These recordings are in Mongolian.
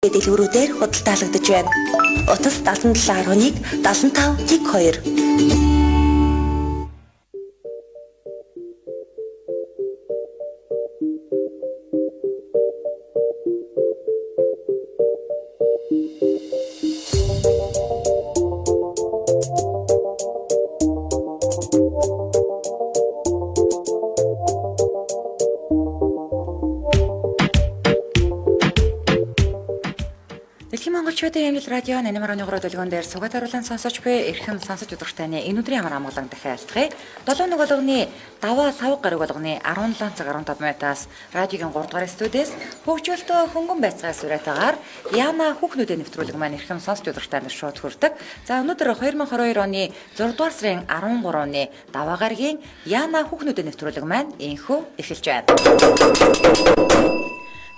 Дэлгүүрүүдээр худалдаалагдаж байна. Утас 77.1 75.2. Дэлхийн монголчуудын эмнэлэг радио 88.3 дэлгүүн дээр сугаад харуулан сонсож буй эрхэм сонсож удирдахтайны энэ өдрийн амар амгалан дахиалдахыг 7 нэг болгоны даваа сав гараг болгоны 17 цаг 15 минутаас радиогийн 3 дугаар студиэс хөгжүүлэлтөө хөнгөн байцгаас сүрэтээр Яна хүүхнүүдийн нэвтрүүлэг маань эрхэм сонсож удирдахтайнаас шууд хүрдэг. За өнөөдөр 2022 оны 6 дугаар сарын 13-ны даваа гарагийн Яна хүүхнүүдийн нэвтрүүлэг маань энхүү эхэлж байна.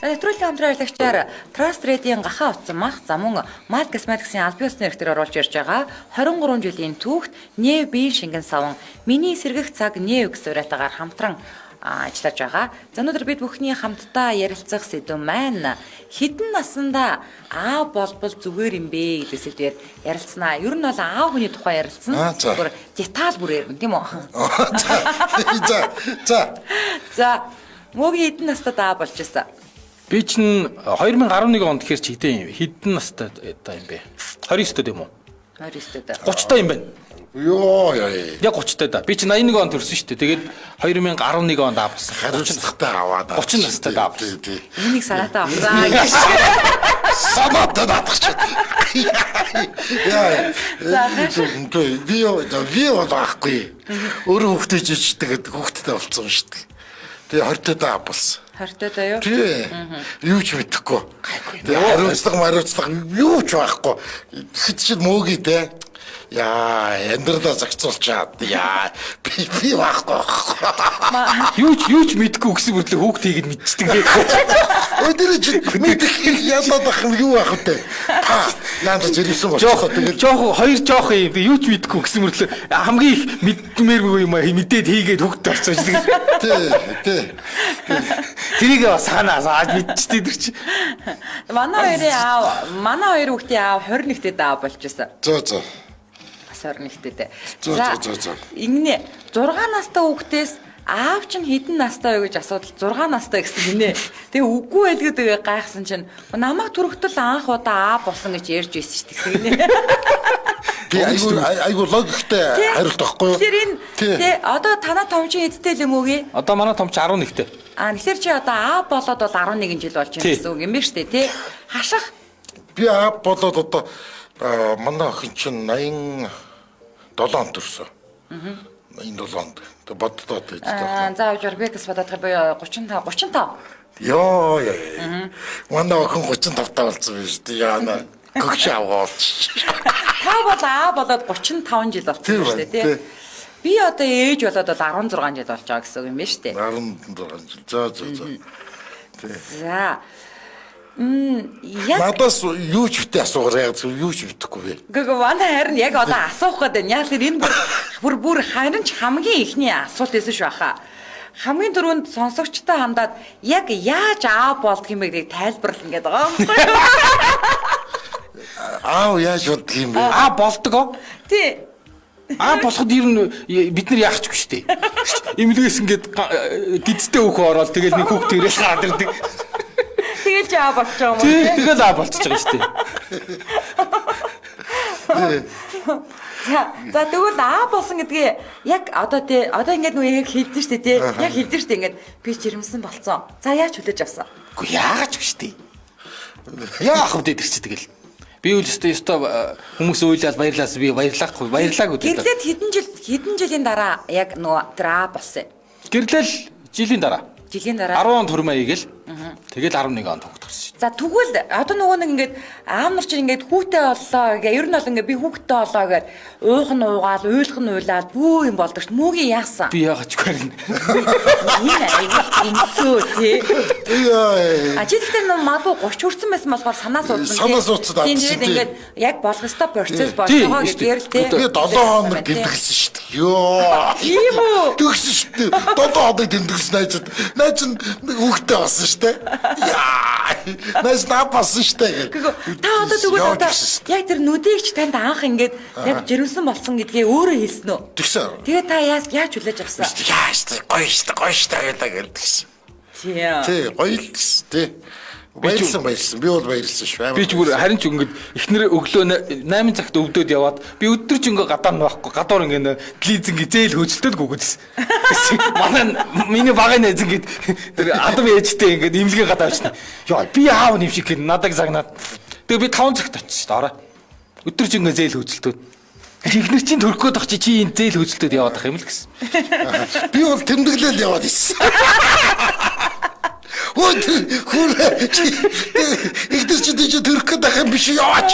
Нэвтрүүлгийн хамтран ажиллагчаар Trust Radio-ийн гахаа утсан мах за мөн Mad Cosmetics-ийн албан ёсны нэрээр оруулж ирж байгаа 23 жилийн түүхт Нэв биеийн шингэн саван миний сэргэх цаг Нэв гэсэн урайтаагаар хамтран ажиллаж байгаа. За өнөөдөр бид бүхний хамтдаа ярилцах сэдв маань хэдэн наснда аав болбол зүгээр юм бэ гэдэг сэдвээр ярилцсанаа. Ер нь бол аав хүний тухай ярилцсан. Зүгээр деталь бүр ярина тийм үү? За мөгийн хэдэн настад аав болж ирсэн? Би чинь 2011 онд тэгэхээр чи хэдэн настай юм бэ? 29 дэх юм уу? 29 дэх. 30 та юм байна. Йоо. Яг 30 та да. Би чи 81 онд төрсөн шүү дээ. Тэгээд 2011 онд аавсан. 30 настай аваад. 30 настай аавсан. Энийг санаатаа авсан. Санаатаа татчих. Яа. Би болохгүй. Өөрөө хөвгтэй жижигтэйгээд хөвгттэй болсон шүү дээ. Тэгээ 20 та авсан. 20 та юу? Тий. Юу ч мэдэхгүй. Хариуцлага юу ч байхгүй. Хэд ч мөөгүй те. Яа, эндрэлээ загцуулчаад. Яа, би байхгүй. Юу ч мэдэхгүй гэсэн мэтлээ хүүхд хийгээд мэдчихдэг. Өдөр чи мэдэх ядаад ах юм юу ах вэ? Яанда зэрэгсэн болчихоо тэгээд жоох юм. Би юу ч мэдэхгүй гэсэн мэтлээ хамгийн их мэдмээргүй юм мэдээд хийгээд хүүхд орсон шүү дээ. Тий. Тэрийг санаа мэдчихдэг чи. Манай хоёр хүүхдийн аав 21-т аав болж байсан. Зөө. 21-т. За. Ингэнэ 6 настай хүүхдээс аав чинь хэдэн настай вэ гэж асуудал 6 настай гэсэн гинэ. Тэгээ үгүй байлгээд гайхсан чинь намайг түрхтэл анх удаа аав болсон гэж ярьж байсан шүү дээ гинэ. Би айгу логиктэй хариулт байхгүй юу? Тэр одоо танаа том чи эдтэй л юм уу гээ? Одоо манай том чи 11-тэй. Тэгэхээр чи одоо аав болоод бол 11 жил болж байна гэсэн үг юм байна шүү дээ тий. Хашах. Би аав болоод одоо манай охин чинь 87 онд төрсөн. 87 онд. Тэг боддоо байж таа. За Жорбекс бодоод буюу 35. Йоо. Манай охин 35 та болсон биз дээ. Яана гөгш аваач. Та бол аа болоод 35 жил болсон шүү дээ тий. Би одоо ээж болоод бол 16 жил болж байгаа гэсэн үг юм байна шүү дээ. 16 жил. За. Надаас юу ч битээ асуугаар яг юу ч бидэхгүй вэ. Гэхдээ манай харин яг одоо асуух гэдэг нь яг л энэ бүр харин ч хамгийн ихний асуулт байсан шүү баха. Хамгийн түрүүнд сонсогчтой хандаад яг яаж аав болдго юм бэ гэдгийг тайлбарлана гэдэг байгаа юм байна. Аав яаж болдго юм бэ? Аав болдгоо. Тий. Аав болоход ер нь бид нар яахчгүй шүү дээ. Имлгээс ингээд гидтэй өөхөө ороод тэгэл нэг хүүхд тэрээс гадардаг. Тэгэл ч аав болчихоо юм уу? Тий, тэгэл аав болчихж байгаа шүү дээ. За тэгвэл аав болсон гэдгийг яг одоо ингээд нөө яг хэлдэж штэ тий. Яг хэлдэж штэ ингээд би жирэмсэн болцсон. За яаж хүлээж авсан? Үгүй яагач биш тий. Яах вэ тэр чи тэгэл. Би үл өстой хүмүүс уйлаад баярлаас би баярлаагүй дээ. Хэдэн жилийн дараа яг нөө тэр аав болсон. Гэрлэл жилийн дараа. 10 онд хурмаа игээл. Тэгэл 11 онд хүүхд төрсөн шүү. За тэгвэл одоо нөгөө нэг ингээд аав нар чинь ингээд хүүтэй боллоо гэ ер нь бол ингээд би хүүхтэй боллоо гэд уух нь уугаал, уйлах нь уйлаад бүү юм болдог шүү. Мөгийн яасан. Би яагачгүй юм. Инсүү тий. Ажилттай нөө мадуу 30 хүрсэн байсан болохоор санаа суудсан. Санаа суудсан авсан. Тэгээд ингээд яг болох ёстой процесс болчихоо гэж ярил тий. Би 7 хоног гэмтгэлсэн шүү дээ. Йоо. Тийм үү? Төгсөн шүү Додоо одоо тэмдэгс найзад. Найз нь хүүхдээ болсон шүү дээ. Яа. Найз наа болсон шүү дээ. Та одоо тэгвэл одоо яг тэр нүдийг ч танд анх ингээд яг жирэмсэн болсон гэдгээ өөрөө хэлсэн үү? Тэгсэн. Тэгээ та яаж хүлээж авсан? Яаш гоё штэ гэдэг. Тий, гоё л гэсэн тий. Баярлсан. Би бол баярлсан шүү. Би ч бүр харин ч ингээд эхнэр өглөө 8 цагт өвдөд яваад би өдөр ч ингээ гадаар байхгүй. Гадуур ингээ лизинг зээл хөөцөлтөд гүгдсэн. Манай миний багын найз ингээд тэр адам ээжтэй ингээд имлэгээ гадаа авчихна. Яа би аав нэм шиг гин надад загнаад. Тэгээ би 5 цагт очиж дараа. Өдөр ч ингээ зээл хөөцөлтөд. Эхнэр чинь төрөх гээд очиж чи энэ зээл хөөцөлтөд яваад ах юм л гэсэн. Би бол тэмдэглэл яваад ирсэн. Ихтэй чи төрөх гээд ах юм биш яваач.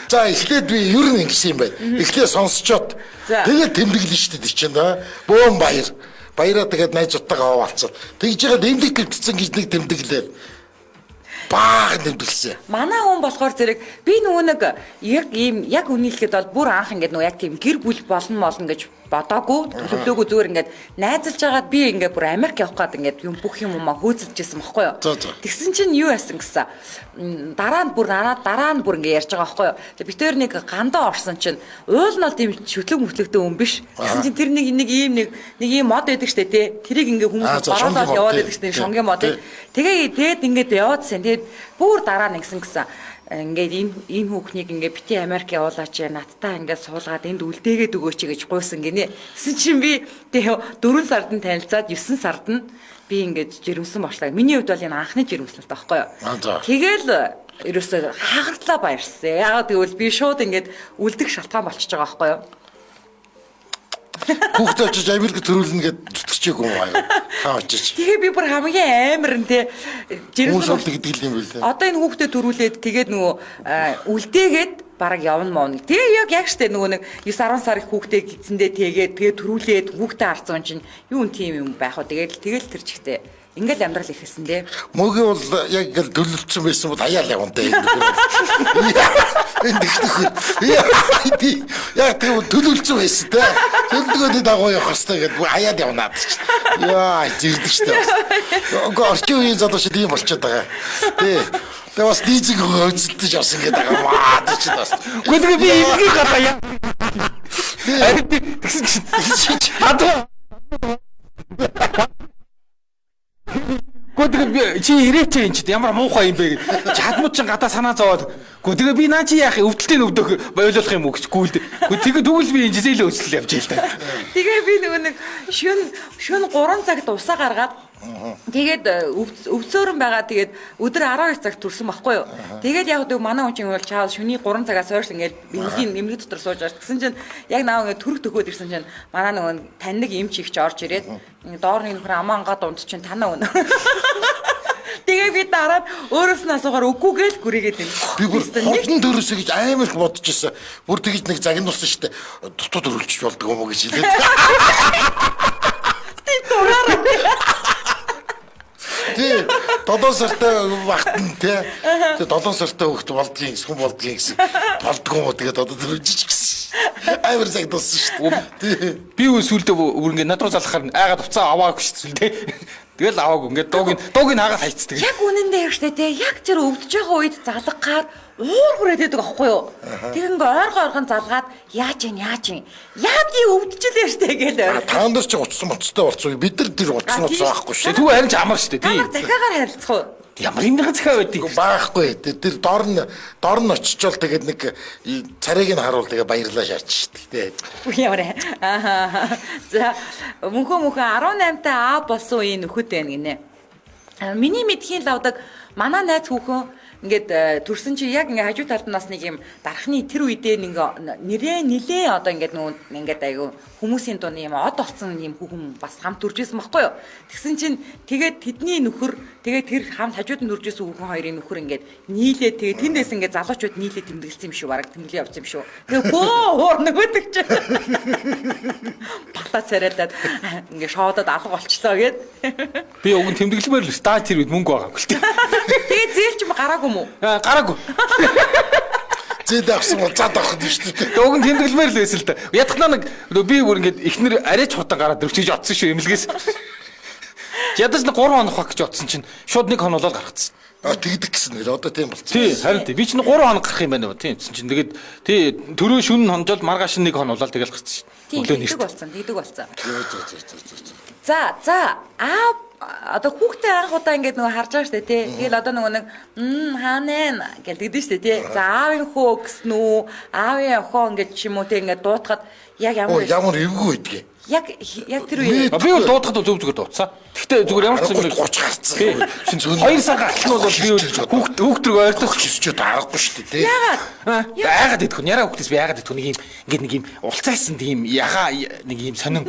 За эхлээд би ер нь ингэсэн юм байна. Эхлээд сонсчоод тэгээд тэмдэглэн штэ тий чинь да. Бөөн баяр. Баяраа тэгээд найзуудтайгаа хаваалцал. Тэгж байгаа тэмдэг төвдсөн гэж нэг тэмдэглээ. Бааг тэмдэглэсэн. Манай хүн болохоор зэрэг би нөгөө нэг яг үнэлэхэд бол бүр анх ингээд нөгөө яг тийм гэр бүл болно гэж бодоогүй төлөвлөөгүй зүгээр ингээд найзалж байгаад би ингээд бүр Америк явах гээд ингээд бүх юм хөөцөлж ирсэн байхгүй юу. Тэгсэн чинь юу яасан гэсэн. Дараа нь бүр ингээд ярьж байгаа байхгүй юу. Тэгээ би тэр нэг гандаа орсон чинь уул нь бол тийм шүтлэг мөтлөгтэй хүн биш. Тэгсэн чинь тэр нэг ийм мод байдаг штэ тий. Тэрийг ингээд хүмүүс баруулаад яваад байдаг штэ шонгийн мод. Тэгээд ингээд яваадсэн. Тэгээд бүр дараа нь гэсэн. Ингээд ийм хүүхнийг ингээд бити Америк явуулаач надтай ингээд суулгаад энд үлдээгээд өгөөч гэж гуйсан гинэ. Тэсэн чинь би тэгээ 4 сард нь танилцаад 9 сард нь би ингээд жирэмсэн боллоо. Миний хувьд бол энэ анхны жирэмсэн л таахгүй юу. Тэгэл ерөөсөө хагартлаа баярсан. Яагаад гэвэл би шууд ингээд үлдэх шалтгаан болчихж байгаа байхгүй юу. Хүүхдээ очиж Америк төрүүлнэ гэд зүтгэжээгүй юм аа. Хаа очиж. Тэгээ би бүр хамгийн амар нь те жирэмсэн гэдэг юм билээ. Одоо энэ хүүхдээ төрүүлээд тэгээд нөгөө үлдээгээд бараг явна мөн. Тэгээ яг штэ нөгөө нэг 9-10 сар их хүүхдээ гидсэндээ тэгээд төрүүлээд хүүхдээ арцсан чинь юу тийм юм байх вэ? Тэгэл тэр чихтэй ингээл амьдрал ихэлсэн дээ. Мөгийн бол яг ингээл төлөвлөсөн байсан бол аяал явна дээ. Яг тийм төлөвлөсөн байсан те. Төлөвлөгөөний дагуу явах хэрэгтэй гэдэг аяал явнаа гэж. Яа, зэрдэг штэ. Орчин үеийн залуучууд ийм болчиход байгаа. Тий. Тэгээ бас дижиг хөөцөлдөж авсан гэдэг байгаа маа гэж бас. Гэхдээ би энийг гадаа яа. Тэгсэн чинь хадаа. Гэхдээ чи ирээч энэ ч ямар муухай юм бэ гэж чадмууд чинь гадаа санаа зовоод гэхдээ би наа чи яах өвдөлтийн өвдөх ойлгох юм уу гэж гүйлд. Тэгээ тэгвэл би энэ зээл өсөл явж ийл та. Тэгээ би нөгөө нэг шөнө 3 цагт усаа гаргаад тэгээд өвцөөрөн байгаа тэгээд өдөр 12 цагт төрсөн байхгүй юу. Тэгээд яг гэдэг манай хүн чинь бол чаавал шөнийн 3 цагаас хойш ингээд бэлгийн нэмрэг дотор сууж байгаа. Тэгсэн чинь яг наа ингээд төрөх төгөөд ирсэн чинь манай нөгөө таньдаг эмч ихч орж ирээд доорны нөхөр амаангаа дунд чинь танаа өнө. Тэгээ би дараад өөрөөс нь асуугаар үгүй гээл гүрээгээд байна. Би бүр хотон төрөөсөө гэж амар их бодож ирсэн. Бүр тэгж нэг загнуулсан шүү дээ. Дутууд өрүүлчих болдгоо юм уу гэж хэлээд. Тий дураараа. Тий 7 сартай багтан тий. Тэгээ 7 сартай хөхт болдгийн хүн болдгийн гэсэн болдгоо юм уу тэгээд одоо төрөж гэсэн. Амар загнуулсан шүү дээ. Би сүүлдээ бүр ингээд над руу залхахаар айгаад уцаа аваагүй шүү дээ. Тэгэл аваагүй ингээд дууг нь хаагаад хайцдаг. Яг үнэндээ яг штэ тий. Яг тэр өвдөж байгаа үед залгагаар уур хүрээд байдаг аахгүй юу? Тэг ингээ ойрхон залгаад яаж ийн өвдөжлээ штэ гээл. Та нар ч утсан моцтой болцсон. Бид нар тэр утсан моцсон байхгүй шүү. Түг харин ч амар штэ тий. Захиагаар харилцах уу? Ямар юм захиа байдгийг баахгүй. Тэр дор нь очичвол тэгээд нэг царайг нь харуул тэгээд баярлаа шаач штэ тий. Ямар за мөнхөө 18-тай аав болсон үеийн нөхөд байна гинэ. Миний мэдхийн лавдаг манай найз хүүхэн ингээд төрсөн чи яг ингээ хажуу талд нас нэг юм дарахны тэр үедээ нилээ одоо ингээд нөгөө ингээд айгу хүмүүсийн дунд юм од олцсон юм хүүхэн бас хамт төржсэн байхгүй юу. Тэгсэн чинь тэгээд тэдний нөхөр тэгээд тэр хамт хажууд нь төржсэн хүүхэн хоёрын нөхөр ингээд нийлээ тэгээд тэндээс ингээд залуучууд нийлээ тэмдэглэсэн юм шүү бараг тэмдэглээ явуулсан юм шүү. Тэгээд хоор нөгөөдөг чи бата царайлаад ингээд шоодод алга болчлоо гэд. Би уг нь тэмдэглэмээр л стааж тэр үед мөнгө байгаа юм гэлтэй. Тэгээд зээлч юм гараагүй юм уу? Гараагүй. Зээд авсан бол зад авах нь шүү дээ. Уг нь тэмдэглэмээр л байсан л да. Ядахнаа нэг би бүр ингээд ихнэр арайч хутан гараад өвчөж одсон шүү эмнэлгээс. Ядаж нэг 3 хоног хах гэж бодсон чинь шууд 1 хоног болоод гаргацсан. Тэгдэг гэсэн нэр одоо тийм болчихсон. Тий, харин тий. Би чинь 3 хоног гарах юм байна. Тийм чинь тэгээд тий төрөө шүн хонжол маргааш 1 хоног болоод тэгэл гарцсан шүү. Тэгдэг болсон. За одоо хүүхдээ анх удаа ингээд нөгөө харж байгаа шүү дээ тий. Тэгэл одоо нөгөө нэг хаанаа гэлдэгдэн шүү дээ тий. За аавын хөө гэсэн үү, аавын охоо ингээд ч юм уу тий ингээд дуутахад яг ямар эвгүй байдгийг. Яг тэр үе. Би бол дуудахад зөв зүгээр дуудсан. Гэхдээ зүгээр ямар ч юм 30 гарцсан. 2 сар гартал нь бол би хүүхдрийг ойртох ч аргагүй шүү дээ тий. Яагаад идэх вэ? Яраа хүүхдээс би яагаад идэх вэ? Нэг юм улцаасан тийм яхаа нэг юм сонин.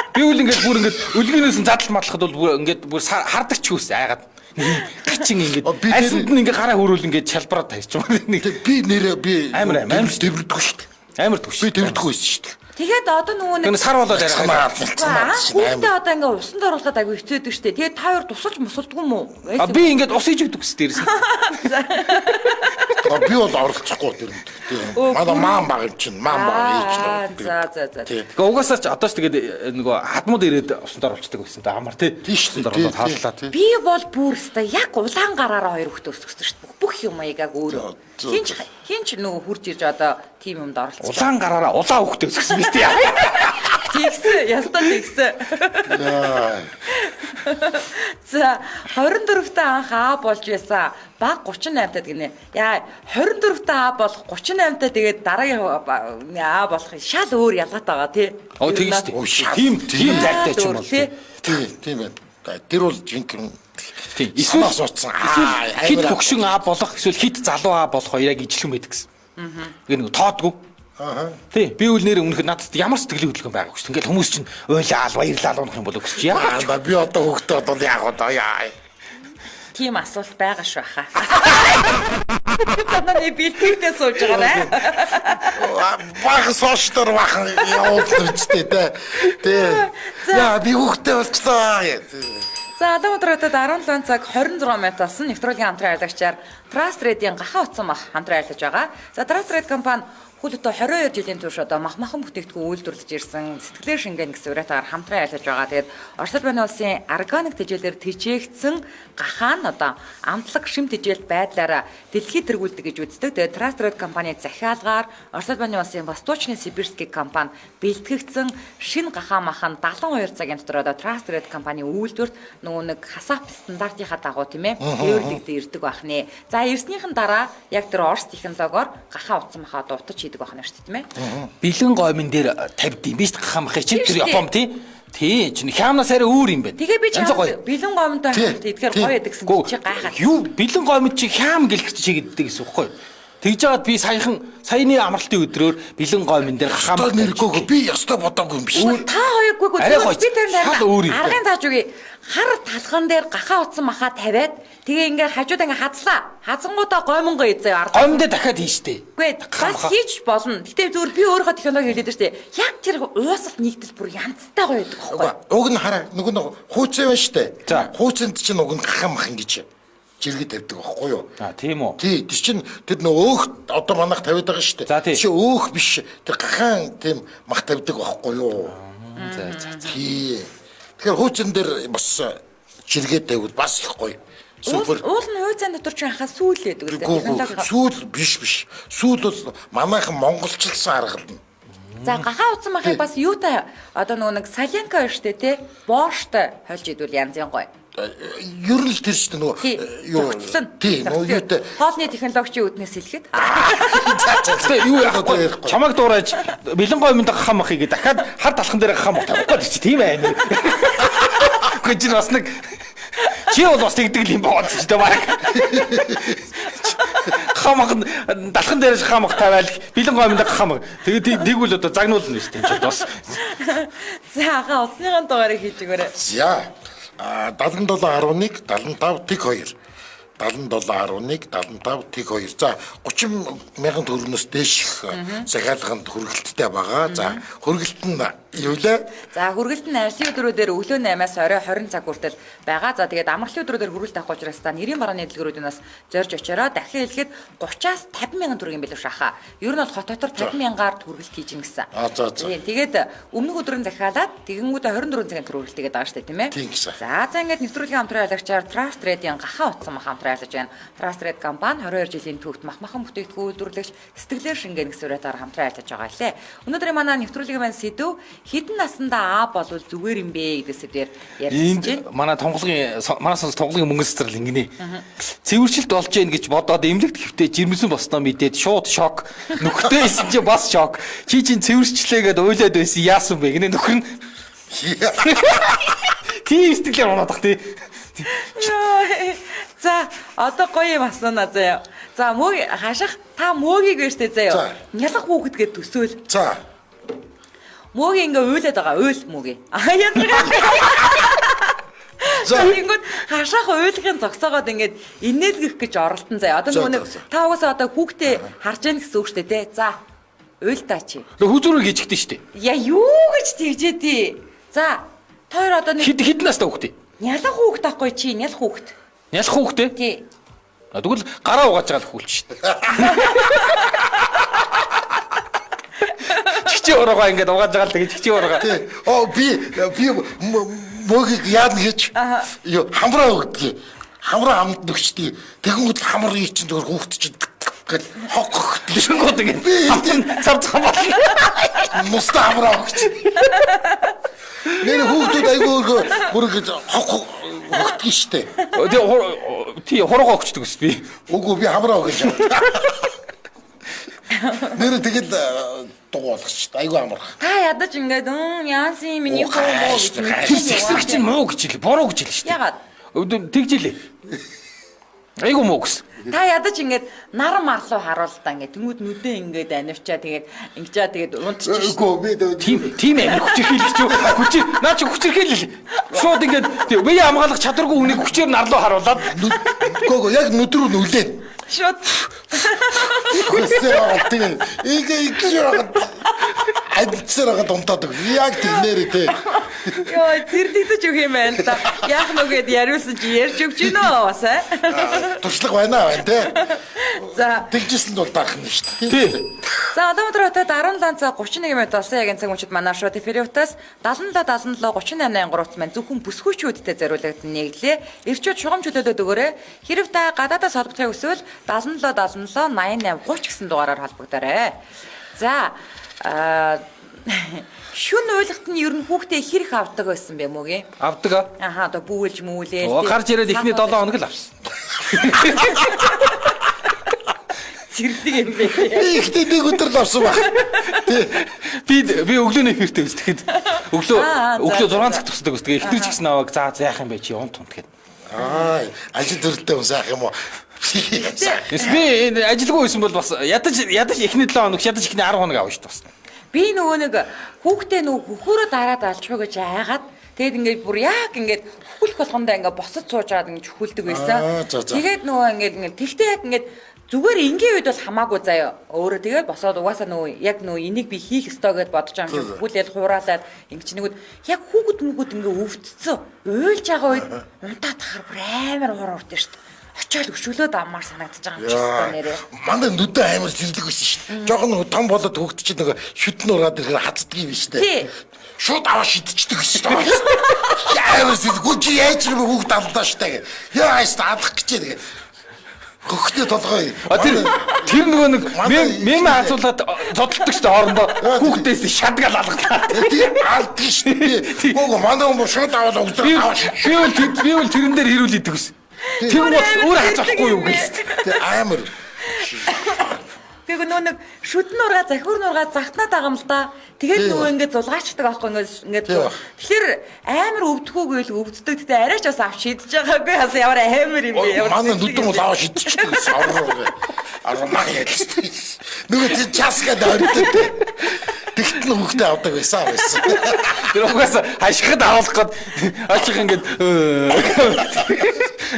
Би үл ингээд бүр ингээд өлгөнөөс нь задал мадлахад бол бүр ингээд бүр хардаг ч хүс айгаад гачин ингээд альсанд нь ингээд гараа хөрөөл ингээд шалбараад тавьчих юм. Би нэрээ би амар дэвэрдэггүй шүү дээ. Амар төвш. Би дэвэрдэггүй байсан шүү дээ. Тэгээд одоо нөгөө нэг сар болоод яриа. Хүүхдээ одоо ингээ усанд оруулахад айгүй хэцээдэг штэ. Тэгээд та хоёр тусалж мусалдгүй юм уу? Би ингээд ус хийж өгдөг гэсэн дээрээс. Би бол оролцохгүй тэр нь. Манай маан баг юм чинь маан баг хийж нөө. За. Тэгээ угаасаа ч одоо ч тэгээд нөгөө хадмууд ирээд усанд оруулцдаг байсан та амар тий. Тийш усанд оруулаад хааллаа тий. Би бол бүр өстой яг улаан гараараа 2 хүүхдээ өсгсөн штэ. Бүх юм яг өөрөө. Хинч нөгөө хурж ирж одоо тим юмд оролцсон. Улаан гараараа улаан хүүхдээ өсгсөн биз тий. Тэгсэн, ястаа тэгсэн. За 24-т анх аа болж байсан. Баг 38-тад гинэ. Яа 24-т аа болох 38-тад тэгээд дараагийн аа болох шал өөр ялгаатай байгаа тий. Тийм шүү дээ. Тийм зайтай ч юм бол тий. Тийм байна. Тэр бол жинхэнэ тийм. Эсвэл суудсан. Хит хөгшин аа болох эсвэл хит залуу аа болох хоёрыг ижилхэн байдаг гэсэн. Нэг тоодгүй. Тий, би үл нэр өмнөхөд надад ямар сэтгэлийн хөдөлгөөн байгаагүй шүү. Ингээл хүмүүс чинь ойлаал, баярлал унах юм болов гэж яагаад би одоо хөгтөө бол яг одоо яа. Тийм асуулт байгаа шүү хаа. Танаа бэлтгэвтэй сууж байгаа нэ. Баг сошдор бахан явуулж үстэй тий. Яа би хөгтөө болчлоо. За одоо өдрөдөд 17 цаг 26 минут болсон. Нэвтрүүлгийн хамтран айлагчаар Trust Trade-ийн гахаа утсан мах хамтран айлж байгаа. За Trust Trade компани Хүлэтэ 22 жилийн турш одоо махмахан бүтээгдэхүүн үйлдвэрлэж ирсэн сэтгэлээр шингэн гэсэн уриатаар хамтран айлж байгаа. Тэгээд Оросд байна улсын органик тэжээлээр тэжээгдсэн гахаа нь одоо амтлаг шим тэжээлт байдлаараа дэлхийд тэргүүлдэг гэж үздэг. Тэгээд Trust Trade компани захиалгаар Оросд байна улсын Восточный Сибирский компани бэлтгэгдсэн шинэ гахаа махан 72 цагийн дотор одоо Trust Trade компани үйлдвэрт нөгөө нэг хасаап стандартынхаа дагуу тийм ээ хэвлэгдэж ирдэг бахны. За ирснийхэн дараа яг тэр Орос технологиор гахаа утсан махаа дуутаж гэдэг байна шүү дээ тийм ээ. Бэлэн гомн дээр тавьд юм биш гахаа махыг чинь тэр Япон тий. Тий чинь хямнаас арай өөр юм байна. Тэгээ би чам бэлэн гомнтой хамт идэхээр гоё байдаг гэсэн чи гайхаад. Юу бэлэн гомд чи хям гэлэгч чигэддэг гэсэн үг гоё. Тэгж жаад би саяны амралтын өдрөөр бэлэн гомн дээр гахаа мах нэргөөгүй би ястай бодоогүй юм биш. Та хоёргүй би тэр аргын тааж үгүй хар талхан дээр гахаа утсан махаа тавиад тэгээ ингээ хажууд ингээ хадслаа. Хазангуудаа гомонго эзээ ард. Гомдөө дахиад хийжтэй. Үгүй бас хийж болно. Гэтэ зүгээр би өөрөө технологи хэлээд штэ. Яг тэр уусалт нэгдэл бүр янзтай гоё байдаг байхгүй. Уг нь хараа нөгөө хууцээ байна штэ. Хууцанд чинь уг нь гахаа мах ингэж жиргээ тавьдаг байхгүй юу? Тийм үү. Тий, тэр чинь тэр нөө өөх одоо манайх тавиад байгаа шүү дээ. Чи өөх биш. Тэр гахаан тийм мах тавьдаг байхгүй юу? Тий. Тэгэхээр хуучин дээр бас жиргээ тавьвал бас их гоё. Супер. Уул нь хуучин дотор ч хаа сүүл гэдэг үү? Сүүл биш. Сүүл бол манайхан монголчилсан арга нь. За гахаа утсан махыг бас юутай одоо нөгөө нэг саленка штэ тий. Бооштой хольж идвэл янзын гоё. Ер нь л тэр чинь нөгөө юу тий нөгөө юутай хоолны технологичийн үднээс хэлэхэд тэгээ юу яах вэ чамайг дуурайж бэлэн гомд гахаа махыг дахиад хар талхан дээр гахаа мах тавихгүй чи тийм байна. Гэхдээ чи бас нэг чи бол бас тэгдэг юм байна ч дээ баг. Хамаг далхан дээр хамаг тавиал бэлэн гомд гахаа мах тэгээд тэгвэл одоо загнуулна шүү дээ чи бас. За хаа усныхан дугаарыг хийж өгөөрэй. За 77.11 75 тэг 2 77.11 75 тэг 2 за 30,000 төгрөгнөөс дээш захиалганд хүргэлттэй байгаа. За хүргэлт нь Юу лээ? За хүргэлт нь ажлын өдрүүдээр өглөө 8-аас орой 20 цаг хүртэл байгаа. За тэгээд амралтын өдрүүдээр хүргэлт авах учраас та нэрийн барааны дэлгүүрүүдээс зорж очороо дахин хэлэхэд 30-аас 50 мянган төгрөгийн билүү шахаа. Ер нь бол хот дотор 50 мянгаар хүргэлт хийж ин гэсэн. Тэгээд өмнөх өдрийн захиалаад тэгэнгүүтээ 24 цагийн хүргэлт хийгээд байгаа шүү дээ тийм ээ. Тийм гэсэн. За ингээд нэвтрүүлгийн хамтран аялагчаар Trust Trade-ийн гахаа утсан хамтран аялагч байна. Trust Trade компани 22 жилийн түүхт махмахан бүтээгдэхүүн үйлдвэрлэгч сэтгэлээр шингэн гэсвэрээр хамтран ажиллаж байгаа лээ. Өнөөдрийн манай нэвтрүүлгийн маань сэдв хідэн насандаа А болвол зүгээр юм бэ гэдэг сэдвээр ярьж байна. Манай тоглоомын мөнгөс цэцэрлэг ингэнэ. Цэвэрчлэлт болж гин гэж бодоод эмнэлэгт хэвтээ жирэмсэн босноо мэдээд шууд шок. Нөхөртэй исэн чи бас шок. Чи чинь цэвэрчлээгээд уйлаад байсан яасан бэ гинэ нөхөр нь. Тийм сэтгэлээр унаад тий. За одоо гоё юм асууна заяа. За мөг хашах та мөгийг вэртэй заяа. Нялх хүүхэд гээд төсөөл. За. Мөгийн ингээ уйлаад байгаа уйл мөгийг. Яагаад? За ингэвэл хашаах уйлгын зогсоогоод ингээд инээлгэх гэж оролтон заяа. Одоо нөгөө та угаасаа одоо хүүхдээ харж яах гэсэн үг шүү дээ те. За уйл та чи. Хүзүүрийг хийчихдээ шүү дээ. Я юу гэж тэгжээ тий. За тоор одоо нэг хідэн настай хүүхдээ. Нялх хүүхэд ахгүй чи нялх хүүхэд. Нялх хүүхдээ? Тий. Тэгвэл гараа угааж байгаа л хүүл шүү дээ. Чичи орогоо ингээд угааж байгаа л тэгээ чичи орогоо. Тий. Би мөгийг яадна гэж юу хамраа өгдөг. Хамраа амд нөгчдөг. Тэгэнгүүт хамар ий чинь зөвхөн хүүхд чинь гэл хог лишгүүд ингээд цав цав болно. Муста хамраа өгч. Нэр хүүхдүүд айгүй бүрэг хог өгдөг штэ. Тий хорогоо өгчдөг ус би. Үгүй би хамраа өгч. Нэр тэгэл дугуулгач айгүй амарх. Та ядаж ингээд яансын миний хөө муу гэж хэсэг чинь муу гэж хэл буруу гэж хэл шүү дээ. Ягаад? Тэгжилээ. Айгүй муу гэсэн. Та ядаж ингээд нар марлуу харуул та ингээд тэмүүд нүдээ ингээд анивчаа тэгээд ингэчаа тэгээд унтчих. Үгүй би тийм амир хүчрхийлж чи хүч наа чи хүчрхийлэл. Шууд ингээд бие хамгаалах чадваргүй хүнийг хүчээр нарлуу харуулад үгүй яг нүдрүү нүлээ. Шот. Хүсээ тэгээд адилсараа дунтаад яг тэгнээр тий. Йоо зэрдэгдэж өгөх юм байна та. Яах нүгэд яриулсан чи ярьж өгч гинөө бас аа. Туршлага байна тий. За тэгжсэн бол дарах нь шүү дээ. Тий. За Улаанбаатар хотод 17 цаг 31 минут болсон яг энэ цаг мөчид манай шууд эфириутаас 77 38 маань зөвхөн бүсгүйчүүдтэй зориулагдсан нэглээ. Ирчүүд шугам чөлөөлөд өгөөрэй. Хэрв та гадаадаас холбогдохыг хүсвэл 77 88 30 гэсэн дугаараар холбогдоорой. За шүн уйлгат нь ер нь хүүхдээ хэрэг авдаг байсан бэ мөгийн? Авдаг. Аха одоо бүүлж мүүлээ. Гарч ирээд ихний 7 хоног л авсан. Зэрдэг юм бэ. Ихтэй нэг өдөр л авсан баг. Би өглөөний хэртэй үздэхэд өглөө 6 цаг тусдаг ус. Тэгээ ихнэр ч гэсэн аваад за яах юм бэ чи унт гэхэд. Ажил төрөлтэй хүн сайх юм уу? Би энэ ажилгүй байсан бол бас ядаж ихний 7 хоног ядаж ихний 10 хоног авна шүү дээ бас. Би нөгөө нэг хүүхдээ хөхөөрөө дараад алчих гэж айгаад тэгээд ингээд бүр яг ингээд хөхөлөх болгондоо ингээд босод суужгаад ингээд хөхөлдөг байсан. Тэгээд нөгөө ингээд тэгтээ яг ингээд зүгээр энгийн үед бол хамаагүй заяа. Өөрөө тэгээд босоод угаасаа нөгөө яг нөгөө энийг би хийх ёстой гэж бодож байгаа юм шиг хөхүүлээд хураалаад ингээд нэгүүд яг хүүгд мүгүүд ингээд өвдцсөн. Уйлж байгаа үед унтаад тахаар бүр амар уур урд шүү дээ. Очоод өшөглөөд аммаар санагдаж байгаа юм чи өстой нэрээ. Манай нүдэ амар зэрдэг байсан шүү дээ. Жохон том болоод хөгт чинь нөгөө шүтэн ураад ирэхээр хацдаг юм шүү дээ. Шууд аваа шидчихдэг шүү дээ. Амар зэрдэггүй чи яаж юм хөгт алдаа шүү дээ. Яа яст адах гэж тэгээ. Хөгтөө толгой. Тэр нөгөө нэг мем хацуулаад зодтолдог шүү дээ хоорондоо. Хүүхдээс шадгаал алгалаа. Тийм алддаг шүү дээ. Гоо манай хүмүүс шууд аваад өгсөн аваа. Би бол тэрэн дээр хэрүүл идэг ус. Тэр бол өөр хацахгүй юу гэж. Амар. Тэгээ нөгөө шүдэн ургаа захиур нургаа загтнаад байгаа юм л да. Тэгээд нөгөө ингээд зулгаачдаг аахгүй ингээд. Тэгэхээр амар өвдөхүүгүй л өвддөг. Тэгтээ арайч бас авч шидэж байгаагүй бас ямар амар юм бэ. Манай нүдэн бол аваа шидчихдэг гэсэн. Армаа ялчдаг. Нөгөө часгаад ордод. Тэгтэн хүүхдээ авдаг байсан. Тэр угаасаа хашихад авах гээд ачих ингээд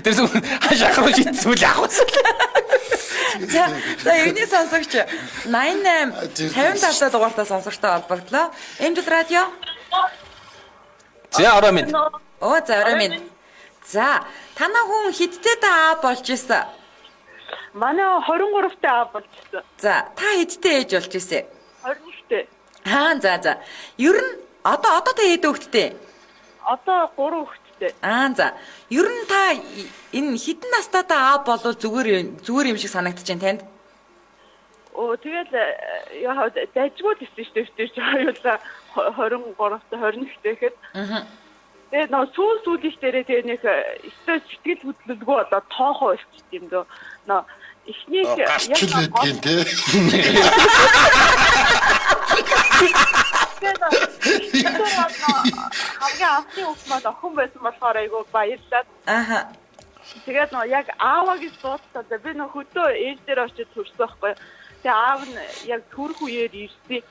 тэрс хашах руу шидсүүл явах. За юуны сонсогч 88 57 дугаартаа сонсогчтой холбогдлоо. Angel Radio. За орой минь. Оо за орой минь. За танаа хүн хидтэй та болж исэн. Манай 23-т болчихсон. За та хидтэй ээж болж исэн. 21-т. За. Ер нь одоо та хэд хүүхэдтэй? Одоо 3 хүүхэдтэй. За. Ер нь та энэ хідэн настай та аав болвол зүгээр юм шиг санагдаж байна танд. Тэгэл яа дайггүй гэсэн шүү дээ. Тэр хоёулаа 23-т 21-т гэхэд. Тэгээд нөө сүүлийнх дээрээ тэгээ нэг өстой сэтгэл хөдлөлгүй болоод тоохоо болчих юм дөө. Нөө эхнийг гарчлээд гин тий. хамгийн анхны үгмад охин байсан болохоор айгу баярлаад. Тэгээд нөө яг ааваа гэж бодсоо би нөө хөдөө ээж дээр очиж төрсөн байхгүй. Тэгээ аав нь яг төрөх үеэр ирсэн.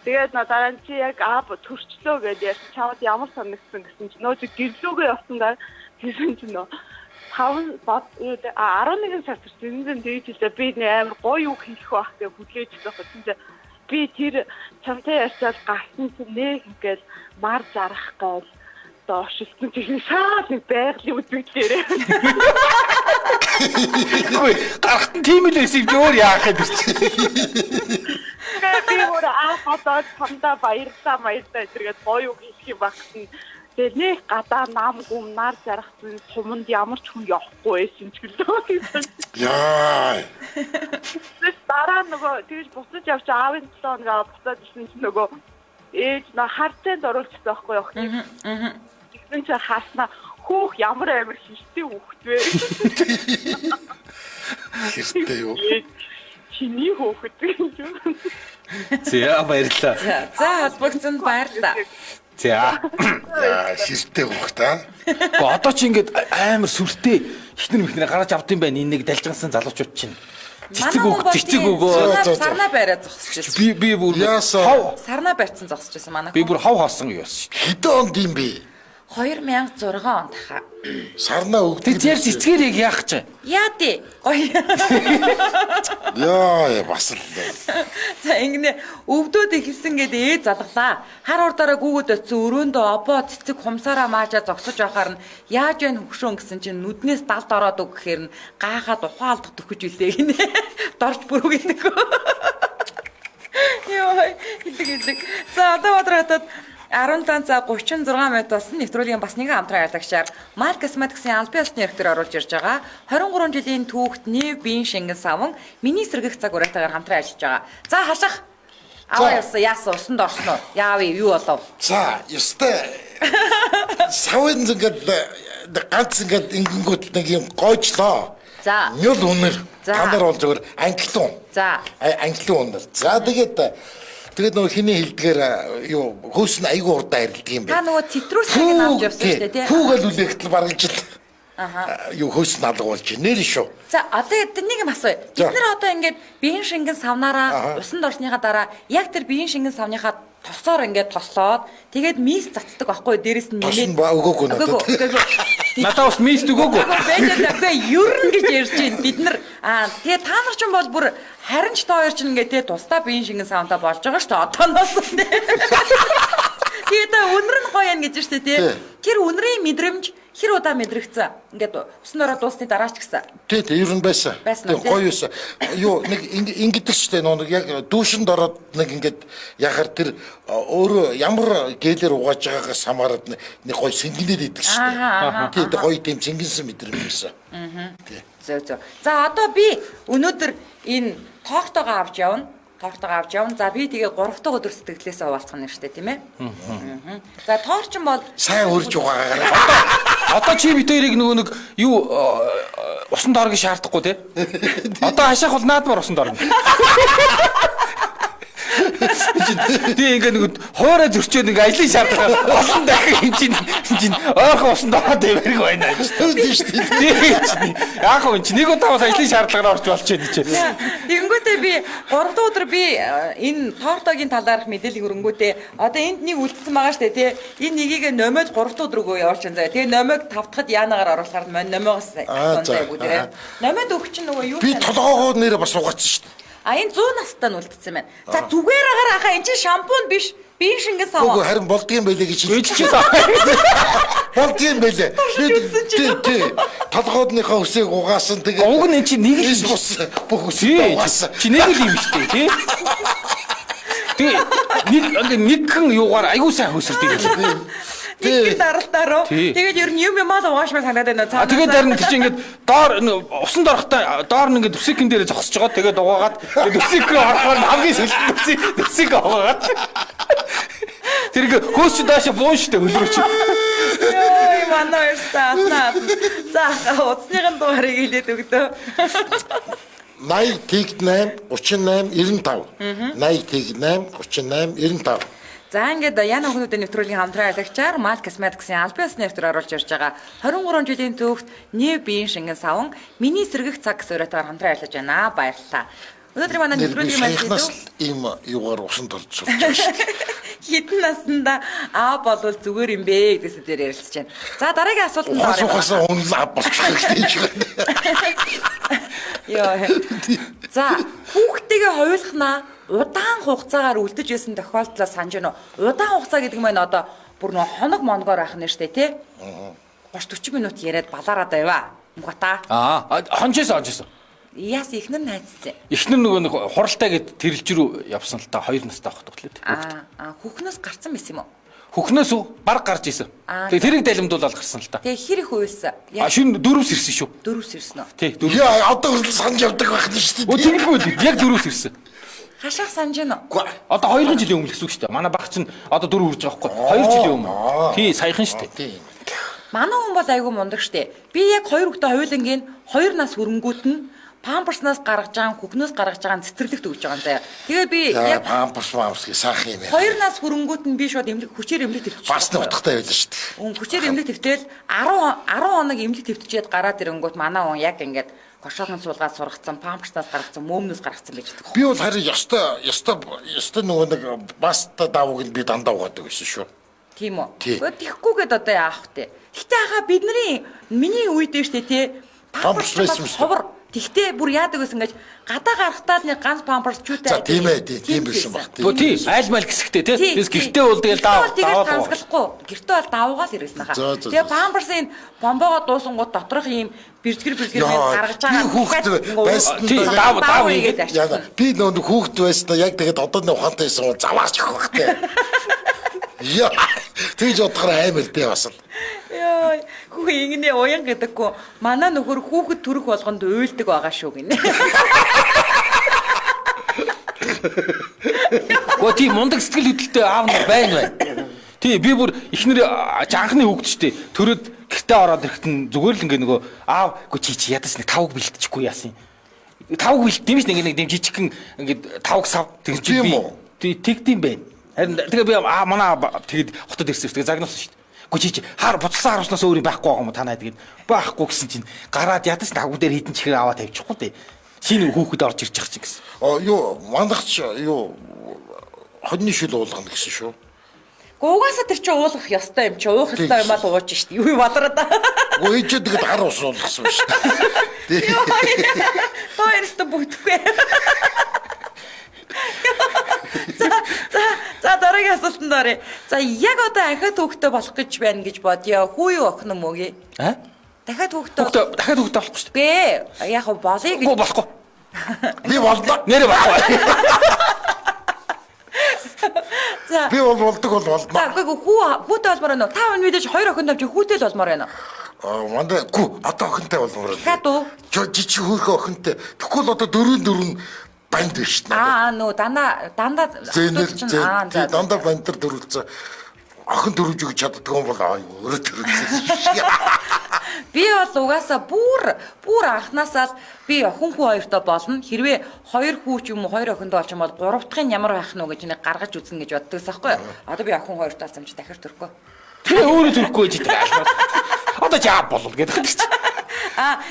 Тэгээд нөө дараа нь чи яг аав төрчлөө гэдээ чамд ямар санагдсан гэсэн чи нөө гэрлүүгээ явсандаа гэсэн чи нөө 11 сар төрсөн дээжлээ би амар гоё үг хийх байх гэж хүлээж байгаа юм. Би тэр чамтай ярьсаар гарсан чинь нэг ингээл мар зарах гал доошилсан чинь шаад нэг байгалийн үдвэлээрээ. Хөөе гарахт нь тийм л эсэв өөр яах гээд ирчих. Би өөр аахадаа чамдаа баярлаа зэрэгэд гоё үг хийх юм багсан. Тэгээ нэг гадаа нам гүм нар зарах зүйл суманд ямар ч хүн явахгүй байсан ч гэлээ. Яа. Дараа нөгөө тэгж буцаж явж аавын 7 хоног буцаад ирсэн чинь нөгөө ээж на харцанд оруулчихсан байхгүй юу охин. Тэгсэн чинь хаснаа хүүх ямар амир хилтэй хүүхд вэ? Хэртэй юу? Чиний хүүхэд гэж юу? За баярлалаа. За холбогдсонд баярлалаа. За. Яа, хэртэй хөхт аа. Гэхдээ одоо чи ингээд амар сүртэй ихнэр мэхнэр гараж авд юм байна. Энэ нэг далжгансан залуучууд чинь. Цэцэг өгөө. Сарнаа бариад зогсож байсан. Би бүр Яасан? Сарнаа барьцсан зогсож байсан манай. Би бүр хав хаасан юу яасан шүү дээ. Хэдэн онд юм бэ? 2006 онд хаа. Сарнаа өгдөг. Тэг зэр цэцгээр яг яах гэж. Яа тий. Гоё. Яа, бас л. За ингэнэ өвдөөд ихэлсэн гэдэг ээж залглаа. Хар урдаараа гүгөөд өцсөн өрөөндөө обоо цэцэг хумсаараа маажаа зогсож байхаар нь яаж вэ хөвшөөн гэсэн чинь нүднээс далд ороод үг гэхээр нь гаахаад ухаалдах төхөж үлээ гинэ. Дорж бүрүү гэдэг. Йоо хэлдэг. За одоо бодроод 17 цаг 36 минут болсон нэвтрүүлгийн бас нэгэн хамтран ярилцагчаар Марк Косметиксийн албан ёсны эрхтэр оруулж ирж байгаа 23 жилийн түүхтний биеийн шингэн саван миний сэргэх цаг ураатайгаар хамтран ажиллаж байгаа. За хашах. Аваа яасан усанд орсон уу? Яавь юу болов? За, ёстой. Савын зингээд ганц ингээд ингэнгүүт нэг юм гойжлоо. За. Нөл үнэр. За. Та нар бол зөвөр англиун. За. Англиун үнэр. За тэгээд нөгөө хиний хэлдгээр юу хөөс нь айгүй урдаа арилдаг юм Та байна. нөгөө цитрусыг авч явсан шүү дээ тий. Хүүгэл үлэхтэл бараг жил. Юу хөөс нь алга болж нэр шүү. За одоо нэг юм асууя. Бид нар одоо ингээд биеийн шингэн савнаараа усанд орсныхаа дараа яг тэр биеийн шингэн савныхаа тосоор ингээд тослоод тэгээд мис цацдаг байхгүй дээрэс нь Тосон ба өгөөгүй надад. Надаа бас мист өгөөгүй. Бэжэдээ юрн гэж ярьж байна. Бид нар тэгээд та нар ч юм бол бүр харин ч тоо хоёр ч ингээд тэ тусдаа биеийн шингэн савнаа болж байгаа шүү дээ. Одооноос нь. Тэгээд өнөр нь гоё юм гэж штэ тий. Тэр өнрийн мэдрэмж хэр удаа мэдрэгцэн. Ингээд усан ороо дуусны дараа ч гэсэн. Тий, ер нь байсан. Гоё юусан. Юу нэг ингэдэг штэ нэг яг дүүшинд ороод нэг ингээд яхаар тэр өөрөө ямар гэлээр угааж байгаагаас хамаарат нэг гоё сэнгэнээд идэг штэ. Тий, гоё тийм сэнгэнсэн мэдрэмж байсан. Тий. Зөө. За одоо би өнөөдөр энэ тоогтойгоо авч явна. За би тэгээ 3 дахь өдөр сэтгэлээсээ хуваалцах нь шүү дээ тийм ээ. За тоорчин бол сайн үрж угаагаарай. Одоо чи бит хоёрыг нөгөө нэг юу усанд орох шаардахгүй те. Одоо хашаах бол наадмаар усанд орно. Тий ингээ нэг хоороо зөрчөөд ингээ ажлын шаардлага олон дахин энэ ойрхон усанд ороод байвэрг байна шүү дээ. Яг нь чи нэг удаа бас ажлын шаардлагаар орж болж байна чи. тэгэнгүүтээ би 3 дахь өдөр би энэ тортогийн талаарх мэдээлэл хөрөнгөтэй. Одоо энд нэг үлдсэн байгаа штэ тий. Энэ нэгийг номоод 3 дахь өдөр рүү явуулчихсан заяа. Тэгээ номог 5 дахьад яанагаар оруулахаар номоогоос асуунтай бүгдээ. Номоод өгч чинь нөгөө юу би толгоогоо нэрээ бас угаацсан штэ. А энэ 100 настай нь үлдсэн байна. За зүгээр агаар ахаа энэ чинь шампунь биш. Би шингэн сав. Үгүй харин болдгийн байлээ гэж хэлчихсэн. Болдгийн байлээ. Тий. Толгоодныхоо үсийг угаасан тэгээ. Уг нь чи нэг л бус бүх үсийг угаасан. Чи нэг л юм штэ тий. Тэгээ нэгхэн юугаар аягүй сайн хөөсөрдөг юм. Тэг даралтаараа. Тэгээд ер нь юм маа угаашмаа санаад байна. Тэгээд дараа нь чи ингээд доор усан дорохтой доор нь ингээд төсөкөн дээр зогсож байгаа. Тэгээд угаагаад төсөкөө орохоор хамгийн сүүлд төсөкөө угаагаад. Тэр ингээд хөөс чи даашаа буун штэ хөлрөөч. Йой манай стаатна. За уцныгын дугаарыг хэлээд өгдөө. 80 8 38 95. 80 8 38 95. За ингээд Яна охинуудын нэвтрүүлгийн хамтран аялагчаар Mal Cosmetics-ийн албан ёсны нэвтрээр оруулж ирж байгаа 23 жилийн түүхт нев биеийн шингэн саван миний сэргэх цаг суурьтайгаар хамтран ажиллаж байна. Баярлалаа. Өнөөдөр манай нэвтрүүлгийн маань ийм юугаар усан дорж суулж байгаа шүү дээ. Хэдэн наснда болвол зүгээр юм бэ гэсэн дээр ярилцж байна. За дараагийн асуултанд оръё. Ухасаа унлаа болчих гэж байна. Йоо. За хүүхдтэйгээ хойлохнаа удаан хугацаагаар үлдэж исэн тохиолдлоо санаж байна уу? Удаан хугацаа гэдэг нь одоо бүр нөө хоног монгоор байх нь штэ тий. 30-40 минут яриад балаараа даваа. Мгата. Хонжсэн. Яас ихнэр найзтай. Ихнэр нөгөө нэг хуралтай гэд тэрэлж рүү явсан л та 2 настай авах тоглоод. Хүүхнээс гарсан байсан юм уу? Хүүхнээс үү? Баг гарч исэн. Тэгээ тэрийг далимдуулаад гарсан л та. Тэгээ хэр их үйсэн? Шүн 4-с ирсэн шүү. 4-с ирсэн үү? Тий, 4. Яа, одоо санаж явдаг байх нь шүү дээ. Тэгэлгүй яг 4-с ирсэн. Хашаах санаж байна уу? Одоо 2 жилийн өмнө гэсэн үг шүү дээ. Манай баг чинь одоо 4 хүрж байгаа байхгүй. 2 жилийн өмнө. Тий, саяхан шүү дээ. Манай хүн бол айгүй мундаг шүү дээ. Би яг 2 хүүхдээ хоёулангийн 2 нас хөрөнгүүт нь памперснаас гаргаж байгаа, хүүхнээс гаргаж байгаа цэцэрлэгт өгж байгаа юм заяа. Тэгээ би яг памперс гээ саах юм яа. 2 нас хөрөнгүүт нь би шууд хүчээр эмнэлэг твчих. Бас нэг утгатай байлаа шүү дээ. Хүчээр эмнэлэг твтэл 10 хоног эмнэлэг твчихэд гараад ирэнгүүт манай хүн яг ингээд гошоогон суулгаад сургацсан, памперснаас гаргацсан, мөөмнөөс гаргацсан байж байгаа. Би бол харин ёстой нөгөө нэг баста давууг нь би дандаа угаадаг байсан шүү. Тийм үү. Тэгэхгүйгээд одоо яах вэ? Гэхдээ хаа миний үед дээ штэ тий. Памперс байсан юм. Тэгтээ бүр яадаг гэсэн гэж гадаа гарахтаа нэг ганц памперс чүүтэй. За тийм ээ тийм байсан баг. Тий айл майл гэсэхтэй тий. Тэс гэртээ бол тэгэл даваагүй. Гэртээ бол даваагаал ирсэн хаа. Тэгээ памперсын бомбоогоо дуусангууд доторх ийм бэржгэр гаргаж байгаа хүүхэд байсан. Тий дав игээд. Би нөгөө хүүхэд байсан яг тэгээд одоо нэг ухаантай байсан заваач авах хэрэгтэй. Яа. Тэгж бодохоор амар тий бас л. Яа, хүүхэн ингэнэ уян гэдэггүй. Манай нөхөр хүүхэд төрөх болгонд уйлдаг байгаа шүү гинэ. Гоо тийм мундаг сэтгэл хөдлөлтөй аав нар байна. Тий би бүр ихнэр анхны хүүхэд штэ. Төрөд гэртээ ороод ирэхэд нь зүгээр л ингээ нөгөө аав чи ядаж нэг тавг бэлтчихгүй яасан. Тавг бэлт юм ш нэг дэм жижигхэн ингээ тавг сав тэгж би. Тий тэгдэм байх. Харин тэгээ би манай тэгэд хотод ирсэн тэгээ загнуулсан штэ. Гүчиж хаар буцсан харуулснаас өөр юм байхгүй байгаа юм танаа тэгээд байхгүй гэсэн чинь гараад ядаж тавг дээр хитэн чихэр аваад тавьчихгүй дээ. Шинэ хүүхэд орж ирж байгаа чинь гэсэн. Юу мандагч юу hodны шил уулгана гэсэн шүү. Угаасаа тэр чинь уулгах ёстой юм чи уух ёстой юм аа ууж штт. Юу болроо да. Өөжөө тэгээд гар ус уулгасан шүү дээ. Хоёрсто бүгдгүй. За дараагийн асуултанд оръё. За яг одоо ахад хүүхдээ болох гэж байна гэж бодъё. Хүү юу охин юм уу гээ? Дахиад хүүхдээ болохгүй шүү дээ. Бэ яг болъё гэж. Болохгүй. Би болдоо. Нэрээ болохгүй. За би болдог бол болно. За хүүтэй болмоор байна уу? Та өнөө мэдээж 2 охин тавьж хүүтэй л болмоор байна уу? Мандаа одоо охинтой болмоор байна. Дахиад уу? Жижиг хөөрхөн охинтой. Тэгвэл одоо 4 банд биш Нөө наа. дандаа дандаа банд төр дөрүүлсэн. Охин дөрвж өгч чаддаг юм бол өөрөө төрүүлсэн. Би бол угаасаа бүр анханасаа л би охин хүү хоёртой болно. Хэрвээ 2 хүү ч юм уу 2 охиндоо олчих юм бол 3 дахь нь ямар байх нь вэ гэж нэг гаргаж үзнэ гэж боддогс аахгүй. Одоо би охин хоёртой алсан чи дахиад төрөхгүй. Тэгээ өөрөө төрөхгүй гэж дээ. Одоо жаа болов гэдэг чинь.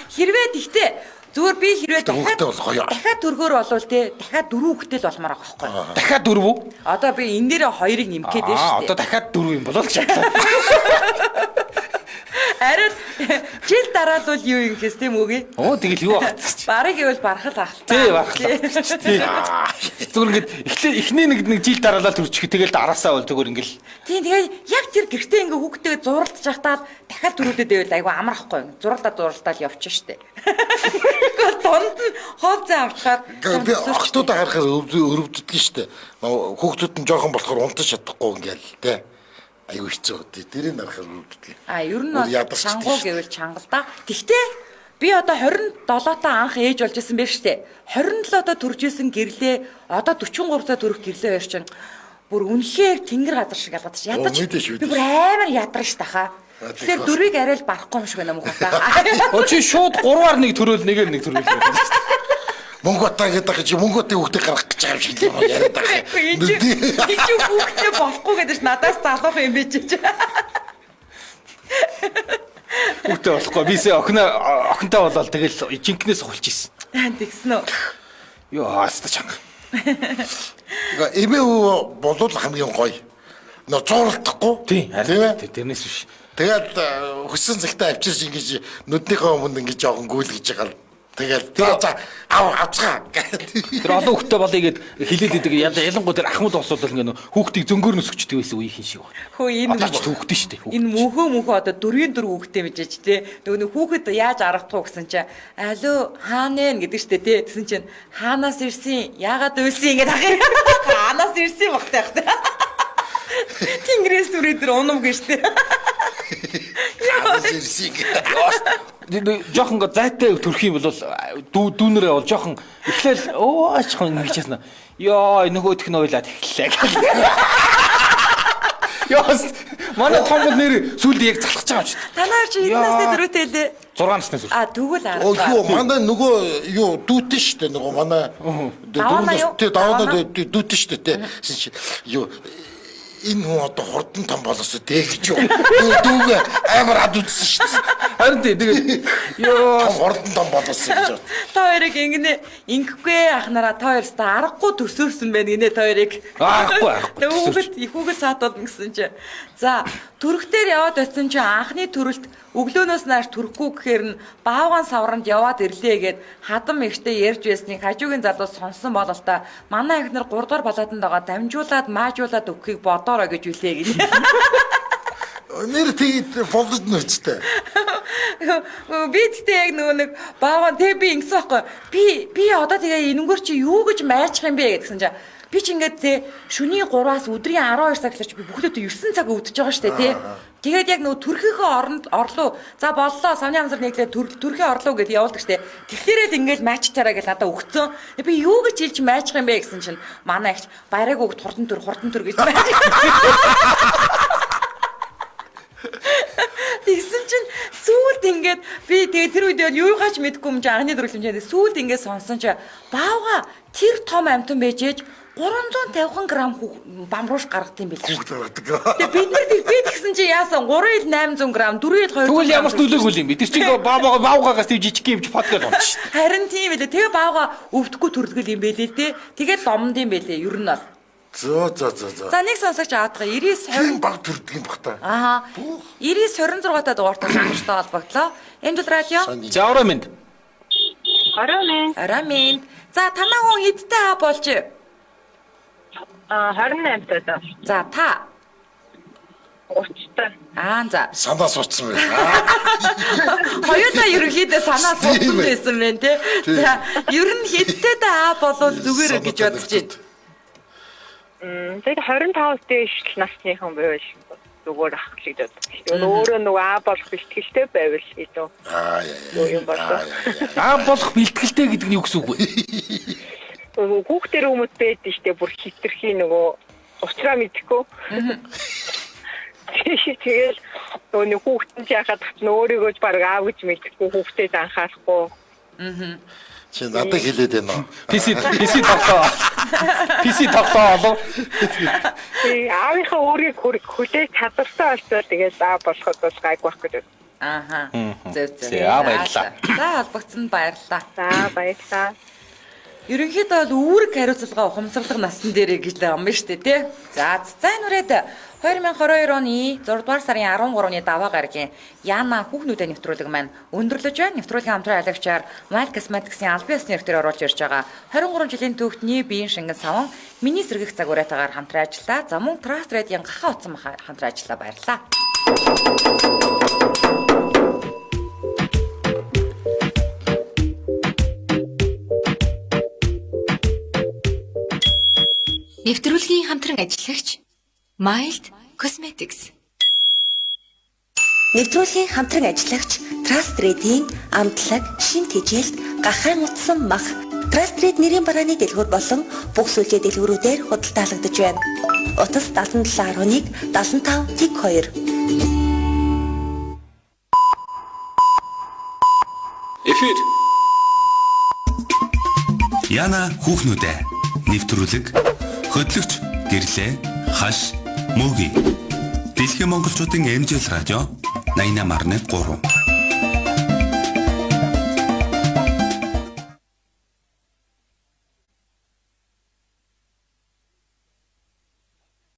Хэрвээ тэгтээ Зүгээр би хэрвээ Хүүхдээ бол гоё. дахиад төргөөр болвол те дахиад 4 хүүхдээ л болмоор байгаа байхгүй. Дахиад 4 үү? Одоо би энэ дээрээ 2-ыг нэмгээд байна шүү дээ. Одоо дахиад 4 юм болоо гэж бодлоо. Харин жил дараа л юу юм гэхээс тийм үгүй. Тэгэл юу ахт. Барыг гэвэл барахал ахалтай. Тий, барахал. Тий. Зүгээр ингээд эхний нэг жил дараалал төрчих. Тэгэл араасаа бол зүгээр ингээл. Тийм тэгээ яг тэр гэртээ ингээ хүүхдтэйгээ зуралдаж явахдаа дахиад төрүүлээд байвал айгу амархгүй. Зуралдаад явчих штэ. Донд нь хоолцоо авчихаар би охтуудаа харахаар өрөвддөг штэ. Хүүхдүүд нь жоохон болохоор унтаж чадахгүй ингээл те. Аюу хэцүү. Тэрийг нарахаар үлддэг. Ер нь чангуу гэвэл чангал да. Тэгтээ би одоо 27-таа анх ээж болж исэн байж штэ. 27-таа төрж исэн гэрлээ одоо 43-таа төрөх гэрлээ хоёр чинь бүр үнэхээр тэнгэр газар шиг ялгадаж ядаж. Би бүр амар ядарч тахаа. Тэгэхээр дөрвийг арай л барахгүй юм шиг байна мөн хата. Чи шууд 3-аар 1 төрөөл нэгээр 1 төрөөл. Мөнгөтэй гэдэг чи мөнгөтэй хүүхдээ гаргах гэж байгаа юм шиг юм яриад байгаа. Би чи хүүхдээ болохгүй гэдэг чи надаас залуух юм биш чи. Хүүхдээ болохгүй. Бисээ охинтой болоод тэгэл жинкнээс хулж исэн. Тэгсэн үү? Йоо, хаста чанга. Эмээ болол хамгийн гоё. Нөө зурлахгүй. Тийм ээ. Тэрнээс биш. Тэгээд хөссөн цагтаа авчирч ингэж нүднийхээ өмнө ингэж жоохон гүйлгэж байгаа. Тэгээд за авцгаа. Тэр олон хүүхдтэй болъё гэд хилээд идэг. Ялангуяа тэр ахмад болсод л ингээ хүүхдийг зөнгөөр нь өсгчтэй байсан үеийн шиг байна. Хөө энэ хүүхдтэй шүү дээ. Энэ мөнхөө одоо 4-4 хүүхдтэй байж ч тий. Нөгөө хүүхэд яаж аргадах уу гэсэн чинь алөө хаанэ гэдэг штэ тий. Гэсэн чинь хаанаас ирсэн? Яагаад үйлсэн ингэ тахыг. Хаанаас ирсэн багтай хэ. Тэнгэрээс түрээ тэр уном гэжтэй. Яагаад ирсэн гэдэг. Жохон зайтай төрөх юм бол дүүнэрээ бол жохон эхлээл аачихсан ингэж ясна. Йоо нөгөөх нь ойлаад эхэллээ. Яас манай том нэр сүлд яг залхаж байгаа юм чи. Танаар чи хэдэн насны дөрөвтэй лээ? 6 насны сүлд. Тэгвэл Юу манай нөгөө юу дүүтэн штэ нөгөө манай даваа дүүтэн штэ те. Юу энэ хүн одоо хурдан том болосоо дээ гэж юу. Дүүгээ амар ад үзсэн шүү дээ. Харин тэгээд ёо хурдан том болосоо гэж. Та хоёрыг ингэхгүй ахнараа та хоёрстай аргагүй төрсөөрсөн байна гинэ та хоёрыг. Аргагүй. Хүүхэд саатууд гэсэн чи. За төрхтөр яваад очсон чи анхны төрөлт өглөөнөөс нааш төрөхгүй гэхээр нь баавгаан савранд яваад ирлээ гэд хадам ихтэй ярьж байсныг хажуугийн залуу сонсон бол л та манай ихнэр 3 дугаар балаатанд байгаа дамжуулаад маажуулаад өгөхийг бодоорой гэж үлээ гинэ. Нэр тэгээд фолдод нүцтэй. Би тэгтээ яг нөгөө нэг баавгаан тэг би ингэсэн байхгүй. Би одоо тэгээ энэнгөр чи юу гэж майчих юм бэ гэдгсэн чинь би ч ингээд те шөнийн 3-аас өдрийн 12 цаг лч би бүгдөө 9 цаг өвдөж байгаа штэ тий. Тэгээд яг нөгөө төрхийнхөө орлоо за боллоо савны амсар нэглээ төрхийн орлоо гэдээ явуулдаг штэ. Тэгэхээр л ингээд майчтараа гэж надад өгцөн. Би юу гэж хэлж майчих юм бэ гэсэн чинь манай ихч баярыг өгд хурдан төр гэж майчих. Тэгсэн чинь сүүлд ингээд би тэгээ тэр үед юу гаач мэдэхгүй юм чи анхны төрөлмжөнд сүүлд ингээд сонсон чи баавга тэр том амтан байж ээж 350 грамм бамруулж гаргад юм билээ. Тэгээ бид нар би тэгсэн чи яасан 3-800 грамм 4-2 Тэгвэл ямар ч төлөөгүй юм би. Тэр чинь баавгаагаас тийм жижиг юмч подкаст онч. Харин тийм билээ. Тэгээ баавга өвдөхгүй төрөлгөл юм байлээ те. Тэгээд домд юм байлээ ер нь бол. За. За нэг сонсогч аваад байгаа 99 баг төрдөг юм бах та. 9926 та дугаартай сонирхолтой холбогдлоо. Эмдэл радио. За орой минь. Орой минь. За танаа хүн хэдтэй аа болж? 28 таа. За та 30 таа. За. Санаа суудсан байна. Хоёулаа ерөнхийдөө санаа суудсан байсан байна те. За ер нь хэдтэй та аа болвол зүгээр гэж бодож байна. Тэгээд 25 дээш насныхан байвал зүгээр ах гэж боддог. Өөрөө нөгөө аа болох бэлтгэлтэй байвал илүү. Юу болоо. Аа болох бэлтгэлтэй гэдэг нь юу гэсэн үг вэ? Хүүхдэр хүмүүс байдаг штеп бүр хитрхи нөгөө уцраа мэдхгүй. Тэгэл нөгөө хүүхдэн яхад өөрийгөө баг аав гэж мэдхгүй хүүхдэд анхаарахгүй. Чи надад хэлээд байна уу? PC тогтоо болов. Аавынхаа өөрийг хүлээж чадвартай болсоо тэгээд аа болоход бас гайг байх гэж. Ааха. Зөв. За баярлалаа. За холбогдсонд баярлалаа. За баярлалаа. Ерөнхийдөө бол үүрэг хариуцлага ухамсарлах насн дээр гэж л юм ба штэ тий. За цайн үрээд 2022 оны 6 дугаар сарын 13-ны даваа гарагийн Яна хүүхнүүдэд нэвтрүүлэг маань өндөрлөж байна. Нэвтрүүлгийн хамтран аялагчаар Mile Cosmetics-ийн албан ёсны нэрээр оруулж ирж байгаа 23 жилийн түүхтний биеийн шингэн саван миний сэргийх загваратаагаар хамтран ажиллаа. За мөн Trust Radio-ийн гахаа утсан хамтран ажиллаа баярлалаа. Нэвтрүүлгийн хамтран ажиллагч Mile Cosmetics. Нэвтрүүлгийн хамтран ажиллагч Trust Radio-ийн амтлаг, шин тэжээлт, гахаан утсан мах, Trust Radio нэрийн барааны дэлгүүр болон бүх сүлжээ дэлгүүрүүдээр худалдаалагдаж байна. Утас 7711 75 тэг 2. Эфир. Яна хүүхнүүдээ нэвтрүүлэг хөтлөгч гэрлээ хаш мөги Дэлхийн монголчуудын MJL радио 88.3